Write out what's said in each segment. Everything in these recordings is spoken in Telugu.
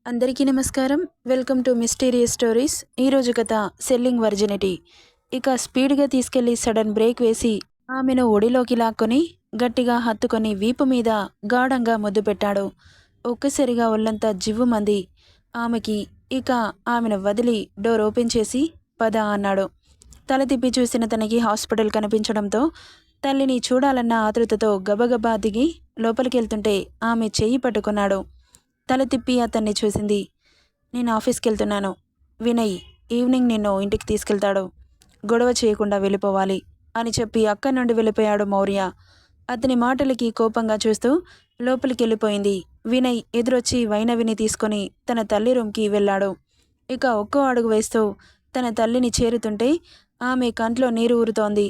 అందరికీ నమస్కారం. Welcome to mysterious stories. ఈరోజు కథ సెల్లింగ్ వర్జినిటీ. ఇక స్పీడ్గా తీసుకెళ్లి సడన్ బ్రేక్ వేసి ఆమెను ఒడిలోకి లాక్కొని గట్టిగా హత్తుకొని వీపు మీద గాఢంగా ముద్దు పెట్టాడు. ఒక్కసారిగా ఒళ్ళంతా జివ్వుమంది ఆమెకి. ఇక ఆమెను వదిలి డోర్ ఓపెన్ చేసి పద అన్నాడు. తల తిప్పి చూసిన తనకి హాస్పిటల్ కనిపించడంతో తల్లిని చూడాలన్న ఆతృతతో గబగబా దిగి లోపలికెళ్తుంటే ఆమె చెయ్యి పట్టుకున్నాడు. తల తిప్పి అతన్ని చూసింది. నేను ఆఫీస్కి వెళ్తున్నాను. వినయ్ ఈవినింగ్ నిన్ను ఇంటికి తీసుకెళ్తాడు. గొడవ చేయకుండా వెళ్ళిపోవాలి అని చెప్పి అక్కడి నుండి వెళ్ళిపోయాడు మౌర్య. అతని మాటలకి కోపంగా చూస్తూ లోపలికి వెళ్ళిపోయింది. వినయ్ ఎదురొచ్చి వైనవిని తీసుకొని తన తల్లి రూమ్కి వెళ్ళాడు. ఇక ఒక్కో అడుగు వేస్తూ తన తల్లిని చేరుతుంటే ఆమె కంట్లో నీరు ఊరుతోంది.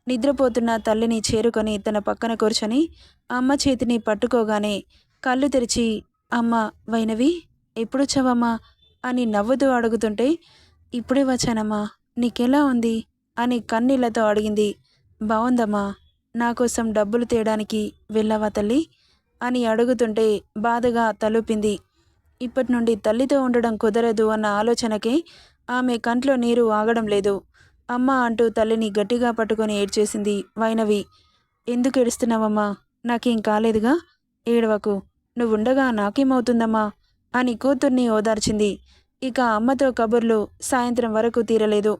నిద్రపోతున్న తల్లిని చేరుకొని తన పక్కన కూర్చొని అమ్మ చేతిని పట్టుకోగానే కళ్ళు తెరిచి అమ్మ వైనవి ఎప్పుడొచ్చావమ్మా అని నవ్వుతూ అడుగుతుంటే ఇప్పుడే వచ్చానమ్మా, నీకెలా ఉంది అని కన్నీళ్లతో అడిగింది. బావుందమ్మా, నా కోసం డబ్బులు తేయడానికి వెళ్ళావా తల్లి అని అడుగుతుంటే బాధగా తలూపింది. ఇప్పటి నుండి తల్లితో ఉండడం కుదరదు అన్న ఆలోచనకే ఆమె కంట్లో నీరు ఆగడం లేదు. అమ్మ అంటూ తల్లిని గట్టిగా పట్టుకొని ఏడ్చేసింది వైనవి. ఎందుకు ఏడుస్తున్నావమ్మా, నాకేం కాలేదుగా, ఏడవకు, నువ్వుండగా నాకేమవుతుందమ్మా అని కూతుర్ని ఓదార్చింది. ఇక అమ్మతో కబుర్లు సాయంత్రం వరకు తీరలేదు.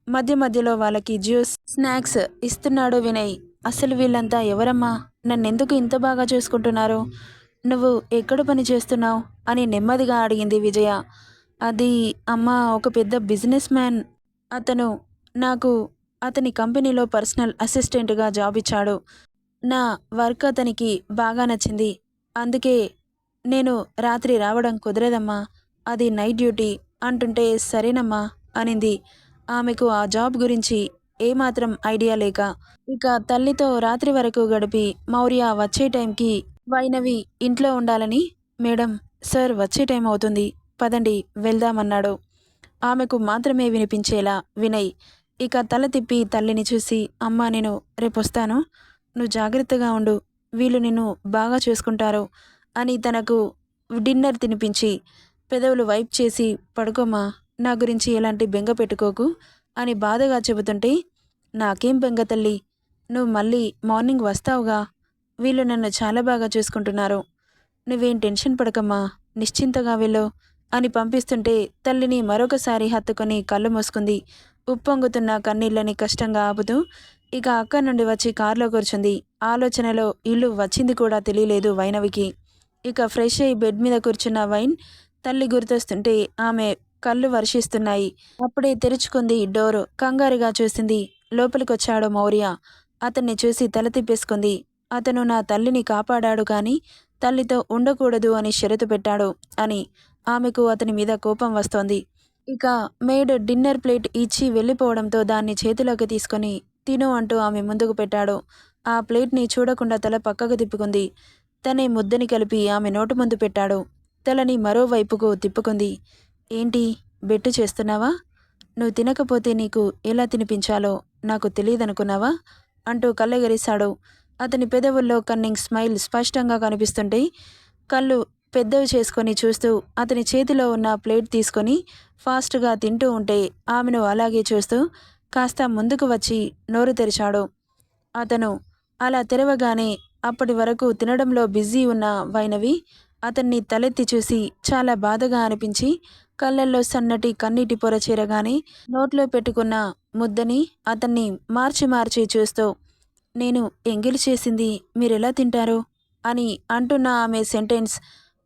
మధ్య మధ్యలో వాళ్ళకి జ్యూస్ స్నాక్స్ ఇస్తున్నాడు వినయ్. అసలు వీళ్ళంతా ఎవరమ్మా, నన్నెందుకు ఇంత బాగా చూసుకుంటున్నారు, నువ్వు ఎక్కడ పని చేస్తున్నావు అని నెమ్మదిగా అడిగింది విజయ. అది అమ్మ, ఒక పెద్ద బిజినెస్ మ్యాన్, అతను నాకు అతని కంపెనీలో పర్సనల్ అసిస్టెంట్గా జాబ్ ఇచ్చాడు. నా వర్క్ అతనికి బాగా నచ్చింది. అందుకే నేను రాత్రి రావడం కుదరదమ్మా, అది నైట్ డ్యూటీ అంటుంటే సరేనమ్మా అనింది. ఆమెకు ఆ జాబ్ గురించి ఏమాత్రం ఐడియా లేక. ఇక తల్లితో రాత్రి వరకు గడిపి మౌర్య వచ్చే టైంకి వైనవి ఇంట్లో ఉండాలని, మేడం సార్ వచ్చే టైం అవుతుంది, పదండి వెళ్దామన్నాడు. ఆమెకు మాత్రమే వినిపించేలా వినయ్. ఇక తల తిప్పి తల్లిని చూసి అమ్మా, నేను రేపొస్తాను, నువ్వు జాగ్రత్తగా ఉండు, వీళ్ళు నిన్ను బాగా చూసుకుంటారు అని తనకు డిన్నర్ తినిపించి పెదవులు వైప్ చేసి పడుకోమా, నా గురించి ఎలాంటి బెంగ పెట్టుకోకు అని బాధగా చెబుతుంటే నాకేం బెంగ తల్లి, నువ్వు మళ్ళీ మార్నింగ్ వస్తావుగా, వీళ్ళు నన్ను చాలా బాగా చూసుకుంటున్నారు, నువ్వేం టెన్షన్ పడకమ్మా, నిశ్చింతగా వెళ్ళు అని పంపిస్తుంటే తల్లిని మరొకసారి హత్తుకొని కళ్ళు మూసుకుంది. ఉప్పొంగుతున్న కన్నీళ్ళని కష్టంగా ఆపుతూ ఇక అక్కడి నుండి వచ్చి కారులో కూర్చుంది. ఆలోచనలో ఇల్లు వచ్చింది కూడా తెలియలేదు వైనవికి. ఇక ఫ్రెష్ అయి బెడ్ మీద కూర్చున్న వైన్ తల్లి గుర్తొస్తుంటే ఆమె కళ్ళు వర్షిస్తున్నాయి. అప్పుడే తెరుచుకుంది డోరు. కంగారుగా చూసింది. లోపలికొచ్చాడు మౌర్య. అతన్ని చూసి తల తిప్పేసుకుంది. అతను నా తల్లిని కాపాడాడు కానీ తల్లితో ఉండకూడదు అని షరతు పెట్టాడు అని ఆమెకు అతని మీద కోపం వస్తోంది. ఇక మేడ్ డిన్నర్ ప్లేట్ ఇచ్చి వెళ్ళిపోవడంతో దాన్ని చేతిలోకి తీసుకొని తిను అంటూ ఆమె ముందుకు పెట్టాడు. ఆ ప్లేట్ని చూడకుండా తల పక్కకు తిప్పుకుంది. తనే ముద్దని కలిపి ఆమె నోటు ముందు పెట్టాడు. తలని మరోవైపుకు తిప్పుకుంది. ఏంటి, బెట్టు చేస్తున్నావా, నువ్వు తినకపోతే నీకు ఎలా తినిపించాలో నాకు తెలియదనుకున్నావా అంటూ కళ్ళెగరేశాడు. అతని పెదవుల్లో కన్నింగ్ స్మైల్ స్పష్టంగా కనిపిస్తుంటే కళ్ళు పెద్దవి చేసుకొని చూస్తూ అతని చేతిలో ఉన్న ప్లేట్ తీసుకొని ఫాస్ట్గా తింటూ ఉంటే ఆమెను అలాగే చూస్తూ కాస్త ముందుకు వచ్చి నోరు తెరిచాడు. అతను అలా తెరవగానే అప్పటి వరకు తినడంలో బిజీ ఉన్న వైనవి అతన్ని తలెత్తి చూసి చాలా బాధగా అనిపించి కళ్ళల్లో సన్నటి కన్నీటి పొర చేరగానే నోట్లో పెట్టుకున్న ముద్దని అతన్ని మార్చి మార్చి చూస్తూ నేను ఎంగిలి చేసింది మీరెలా తింటారు అని అంటున్న ఆమె సెంటెన్స్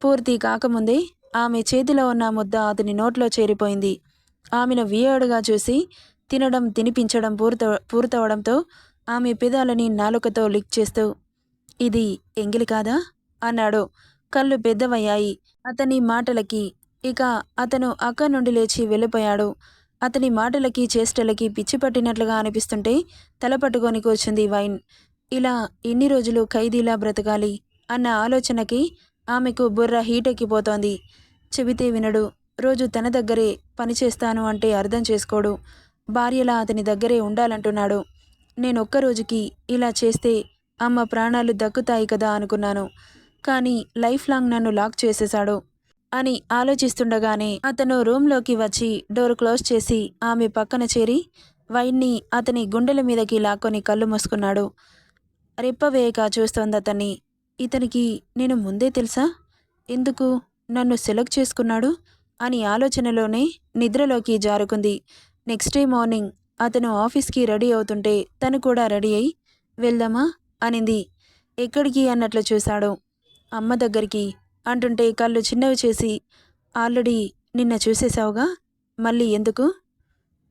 పూర్తి కాకముందే ఆమె చేతిలో ఉన్న ముద్ద అతని నోట్లో చేరిపోయింది. ఆమెను వియర్డ్గా చూసి తినడం తినిపించడం పూర్తవడంతో ఆమె పెదాలని నాలుకతో లిక్ చేస్తూ ఇది ఎంగిలి కాదా అన్నాడు. కళ్ళు పెద్దవయ్యాయి అతని మాటలకి. ఇక అతను అక్కడి నుండి లేచి వెళ్ళిపోయాడు. అతని మాటలకి చేష్టలకి పిచ్చి పట్టినట్లుగా అనిపిస్తుంటే తల పట్టుకొని కూర్చుంది వైన్. ఇలా ఎన్ని రోజులు ఖైదీలా బ్రతకాలి అన్న ఆలోచనకి ఆమెకు బుర్ర హీటెక్కిపోతోంది. చెబితే వినడు, రోజు తన దగ్గరే పనిచేస్తాను అంటే అర్థం చేసుకోడు, భార్యలా అతని దగ్గరే ఉండాలంటున్నాడు. నేనొక్క రోజుకి ఇలా చేస్తే అమ్మ ప్రాణాలు దక్కుతాయి కదా అనుకున్నాను, కానీ లైఫ్ లాంగ్ నన్ను లాక్ చేసేశాడు. అని ఆలోచిస్తుండగానే అతను రూంలోకి వచ్చి డోర్ క్లోజ్ చేసి ఆమె పక్కన చేరి వైన్ని అతని గుండెల మీదకి లాక్కొని కళ్ళు మూసుకున్నాడు. రెప్పవేయక చూస్తోందతన్ని. ఇతనికి నేను ముందే తెలుసా? ఎందుకు నన్ను సెలెక్ట్ చేసుకున్నాడు అని ఆలోచనలోనే నిద్రలోకి జారుకుంది. నెక్స్ట్ డే మార్నింగ్ అతను ఆఫీస్కి రెడీ అవుతుంటే తను కూడా రెడీ అయి వెళ్దామా అనింది. ఎక్కడికి అన్నట్లు చూశాడు. అమ్మ దగ్గరికి అంటుంటే కళ్ళు చిన్నవి చేసి ఆల్రెడీ నిన్న చూసేశావుగా, మళ్ళీ ఎందుకు?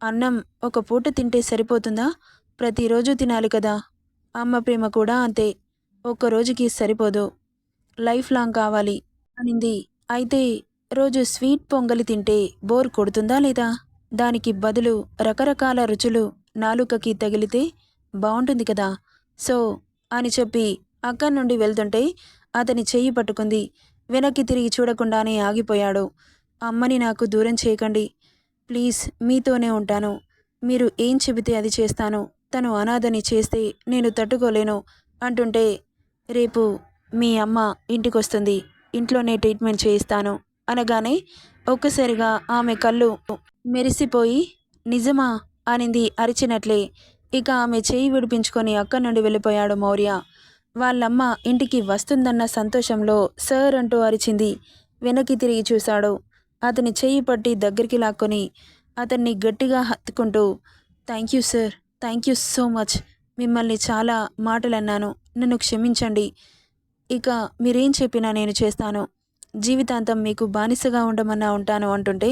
అన్నం ఒక పూట తింటే సరిపోతుందా? ప్రతిరోజు తినాలి కదా. అమ్మ ప్రేమ కూడా అంతే, ఒక్కరోజుకి సరిపోదు, లైఫ్ లాంగ్ కావాలి అనింది. అయితే రోజు స్వీట్ పొంగలి తింటే బోర్ కొడుతుందా లేదా? దానికి బదులు రకరకాల రుచులు నాలుకకి తగిలితే బాగుంటుంది కదా. సో అని చెప్పి అక్కడి నుండి వెళ్తుంటే అతని చెయ్యి పట్టుకుంది. వెనక్కి తిరిగి చూడకుండానే ఆగిపోయాడు. అమ్మని నాకు దూరం చేయకండి ప్లీజ్, మీతోనే ఉంటాను. మీరు ఏం చెబితే అది చేస్తాను. తను అనాథని చేస్తే నేను తట్టుకోలేను అంటుంటే, రేపు మీ అమ్మ ఇంటికొస్తుంది, ఇంట్లోనే ట్రీట్మెంట్ చేయిస్తాను అనగానే ఒక్కసారిగా ఆమె కళ్ళు మెరిసిపోయి నిజమా అనింది అరిచినట్లే. ఇక ఆమె చేయి విడిపించుకొని అక్కడి నుండి వెళ్ళిపోయాడు మౌర్య. వాళ్ళమ్మ ఇంటికి వస్తుందన్న సంతోషంలో సార్ అంటూ అరిచింది. వెనక్కి తిరిగి చూశాడు. అతని చెయ్యి పట్టి దగ్గరికి లాక్కొని అతన్ని గట్టిగా హత్తుకుంటూ, thank you sir, thank you so much. మిమ్మల్ని చాలా మాటలన్నాను, నన్ను క్షమించండి. ఇక మీరేం చెప్పినా నేను చేస్తాను. జీవితాంతం మీకు బానిసగా ఉండమన్నా ఉంటాను అంటుంటే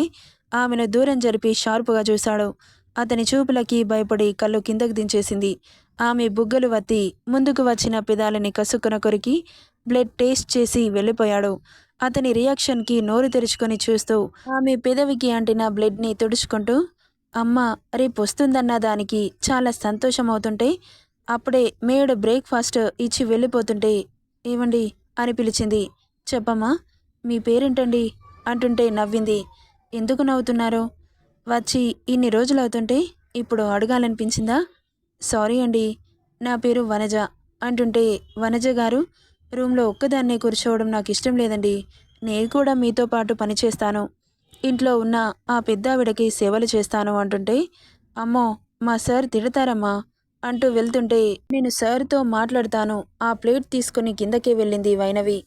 ఆమెను దూరం జరిపి షార్పుగా చూశాడు. అతని చూపులకి భయపడి కళ్ళు కిందకు దించేసింది. ఆమె బుగ్గలు వత్తి ముందుకు వచ్చిన పెదాలని కసుక్కున కొరికి బ్లడ్ టేస్ట్ చేసి వెళ్ళిపోయాడు. అతని రియాక్షన్కి నోరు తెరుచుకొని చూస్తూ ఆమె పెదవికి అంటిన బ్లడ్ని తుడుచుకుంటూ, అమ్మ రేపు వస్తుందన్న దానికి చాలా సంతోషం అవుతుంటే అప్పుడే మేడ్ బ్రేక్ఫాస్ట్ ఇచ్చి వెళ్ళిపోతుంటే ఏమండి అని పిలిచింది. చెప్పమ్మా, మీ పేరేంటండి అంటుంటే నవ్వింది. ఎందుకు నవ్వుతున్నారు? వచ్చి ఇన్ని రోజులవుతుంటే ఇప్పుడు అడగాలనిపించిందా? సారీ అండి, నా పేరు వనజ అంటుంటే, వనజ గారు, రూమ్లో ఒక్కదాన్నే కూర్చోవడం నాకు ఇష్టం లేదండి. నేను కూడా మీతో పాటు పనిచేస్తాను. ఇంట్లో ఉన్న ఆ పెద్దావిడకి సేవలు చేస్తాను అంటుంటే, అమ్మో మా సార్ తిడతారమ్మా అంటూ వెళ్తుంటే, నేను సార్తో మాట్లాడతాను. ఆ ప్లేట్ తీసుకుని కిందకే వెళ్ళింది వైనవి.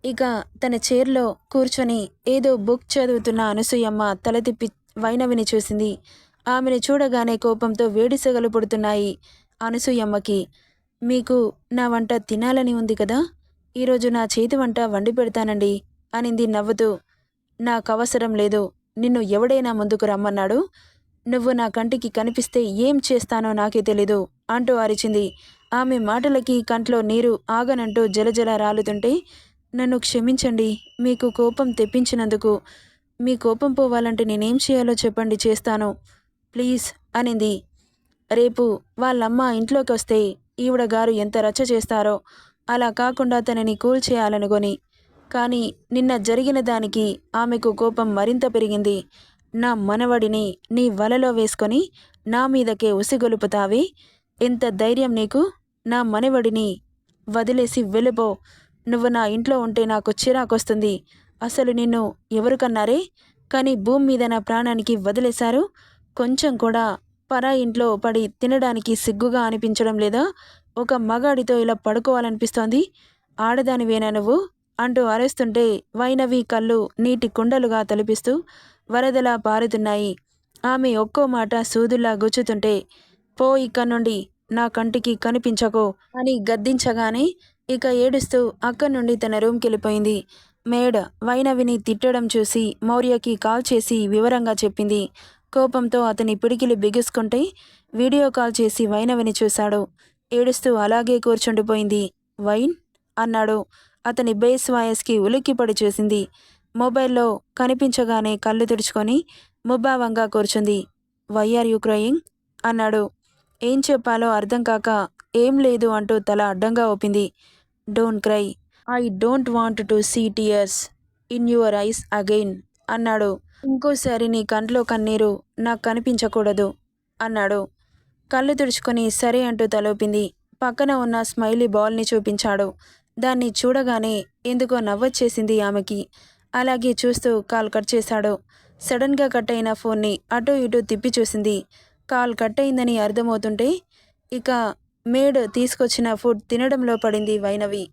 ఇక తన చైర్లో కూర్చొని ఏదో బుక్ చదువుతున్న అనసూయమ్మ తల తిప్పి వైనవిని చూసింది. ఆమెను చూడగానే కోపంతో వేడిసెగలు పుడుతున్నాయి అనసూయమ్మకి. మీకు నా వంట తినాలని ఉంది కదా, ఈరోజు నా చేతి వంట వండి పెడతానండి అనింది నవ్వుతూ. నాకవసరం లేదు, నిన్ను ఎవడైనా ముందుకు రమ్మన్నాడు? నువ్వు నా కంటికి కనిపిస్తే ఏం చేస్తానో నాకే తెలీదు అంటూ అరిచింది. ఆమె మాటలకి కంట్లో నీరు ఆగనంటూ జలజల రాలుతుంటే, నన్ను క్షమించండి, మీకు కోపం తెప్పించినందుకు. మీ కోపం పోవాలంటే నేనేం చేయాలో చెప్పండి, చేస్తాను ప్లీజ్ అనింది. రేపు వాళ్ళమ్మ ఇంట్లోకి వస్తే ఈవిడ గారు ఎంత రచ్చ చేస్తారో, అలా కాకుండా తనని కూల్ చేయాలనుకొని. కానీ నిన్న జరిగిన దానికి ఆమెకు కోపం మరింత పెరిగింది. నా మనవడిని నీ వలలో వేసుకొని నా మీదకే ఉసిగొలుపుతావే, ఎంత ధైర్యం నీకు? నా మనవడిని వదిలేసి వెళ్ళిపో. నువ్వు నా ఇంట్లో ఉంటే నాకు చిరాకొస్తుంది. అసలు నిన్ను ఎవరు కన్నారే? కానీ భూమి మీద నా ప్రాణానికి వదిలేశారు. కొంచెం కూడా పరా ఇంట్లో పడి తినడానికి సిగ్గుగా అనిపించడం లేదా? ఒక మగాడితో ఇలా పడుకోవాలనిపిస్తోంది. ఆడదానివేనా నువ్వు అంటూ అరుస్తుంటే వైనవి కళ్ళు నీటి కుండలుగా తలిపిస్తూ వరదలా పారుతున్నాయి. ఆమె ఒక్కో మాట సూదుల్లా గుచ్చుతుంటే, పో ఇక్కడి నుండి, నా కంటికి కనిపించకో అని గద్దించగానే ఇక ఏడుస్తూ అక్కడి నుండి తన రూమ్కి వెళ్ళిపోయింది. మేడ్ వైనవిని తిట్టడం చూసి మౌర్యకి కాల్ చేసి వివరంగా చెప్పింది. కోపంతో అతని పిడికిలి బిగుసుకుంటే వీడియో కాల్ చేసి వైనవిని చూశాడు. ఏడుస్తూ అలాగే కూర్చుండిపోయింది. వైన్ అన్నాడు. అతని బేస్ వాయస్కి ఉలిక్కిపడి చూసింది. మొబైల్లో కనిపించగానే కళ్ళు తుడుచుకొని ముభావంగా కూర్చుంది. వై ఆర్ యూ క్రయింగ్ అన్నాడు. ఏం చెప్పాలో అర్థం కాక ఏం లేదు అంటూ తల అడ్డంగా ఊపింది. Don't cry, I don't want to see tears in your eyes again అన్నాడు. ఇంకోసారి నీ కంట్లో కన్నీరు నాకు కనిపించకూడదు అన్నాడు. కళ్ళు తుడుచుకొని సరే అంటూ తలూపింది. పక్కన ఉన్న స్మైలీ బాల్ని చూపించాడు. దాన్ని చూడగానే ఎందుకో నవ్వొచ్చేసింది ఆమెకి. అలాగే చూస్తూ కాల్ కట్ చేశాడు. సడన్గా కట్ అయిన ఫోన్ని అటు ఇటు తిప్పి చూసింది. కాల్ కట్ అయిందని అర్థమవుతుంటే ఇక మేడ్ తీసుకొచ్చిన ఫుడ్ తినడంలో పడింది వైనవి.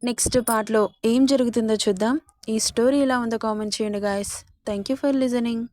నెక్స్ట్ పార్ట్లో ఏం జరుగుతుందో చూద్దాం. ఈ స్టోరీ ఎలా ఉందో కామెంట్ చేయండి guys. Thank you for listening.